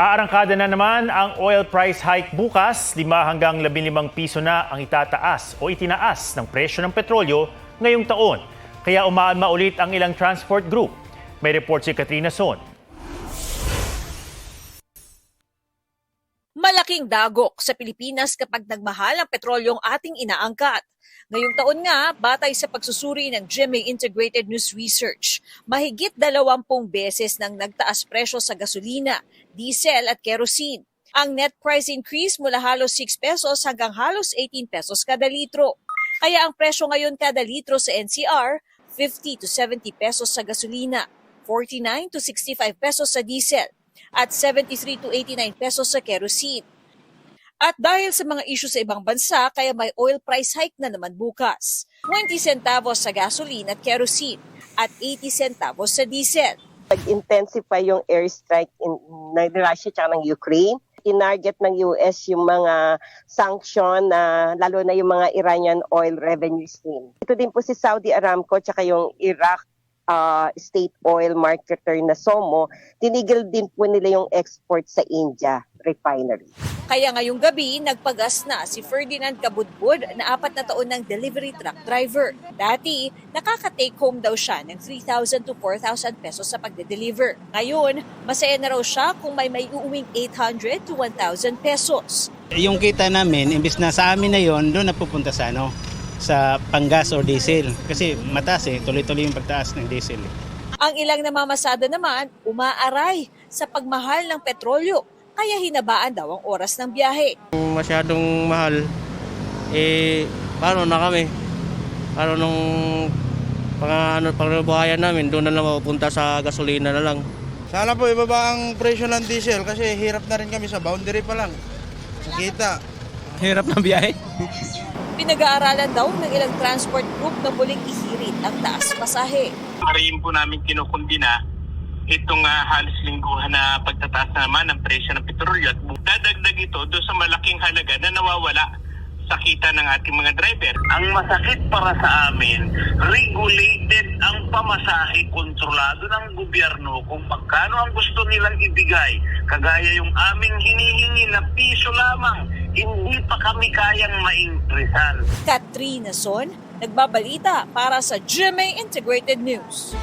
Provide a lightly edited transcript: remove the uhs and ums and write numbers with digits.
Aarangkada na naman ang oil price hike bukas, 5 hanggang 15 piso na ang itataas o itinaas ng presyo ng petrolyo ngayong taon. Kaya umaanma ulit ang ilang transport group. May report si Katrina Son. Malaking dagok sa Pilipinas kapag nagmahal ang petrolyong ating inaangkat. Ngayong taon nga, batay sa pagsusuri ng GMA Integrated News Research, mahigit 20 beses nang nagtaas presyo sa gasolina, diesel at kerosene. Ang net price increase mula halos 6 pesos hanggang halos 18 pesos kada litro. Kaya ang presyo ngayon kada litro sa NCR, 50 to 70 pesos sa gasolina, 49 to 65 pesos sa diesel, at 73 to 89 pesos sa kerosene. At dahil sa mga issue sa ibang bansa, kaya may oil price hike na naman bukas. 20 centavos sa gasoline at kerosene at 80 centavos sa diesel. Nag-intensify yung airstrike ng Russia at ng Ukraine. Tinarget ng US yung mga sanction, lalo na yung mga Iranian oil revenue stream. Ito din po si Saudi Aramco at yung Iraq state oil marketer na SOMO, tinigil din po nila yung export sa India refinery. Kaya ngayong gabi, nagpagas na si Ferdinand Kabudbud na 4 na taon ng delivery truck driver. Dati, nakaka-take home daw siya ng 3,000 to 4,000 pesos sa pagde-deliver. Ngayon, masaya na raw siya kung may uuwing 800 to 1,000 pesos. Yung kita namin, imbis na sa amin na yon, doon napupunta sa panggas o diesel. Kasi mataas tuloy-tuloy yung pagtaas ng diesel. Ang ilang namamasada naman, umaaray sa pagmahal ng petrolyo. Kaya hinabaan daw ang oras ng biyahe. Masyadong mahal, paano na kami? Paano nung pangbuhayan namin, doon na lang mapupunta sa gasolina na lang. Sana po ibaba ang presyo ng diesel kasi hirap na rin kami sa boundary pa lang. Sa kita. Hirap ng biyahe. Pinag-aaralan daw ng ilang transport group na muling ihirit ang taas pasahe. Rin po namin kinukundina itong halos lingguhan na pagtataas na naman ng presyo ng petrolyo at dadagdag ito doon sa malaking halaga na nawawala sa kita ng ating mga driver. Ang masakit para sa amin, regulated ang pamasahe, kontrolado ng gobyerno kung magkano ang gusto nilang ibigay. Kagaya yung aming hinihingi na piso lamang, hindi pa kami kayang ma-increasean. Katrina Son, nagbabalita para sa GMA Integrated News.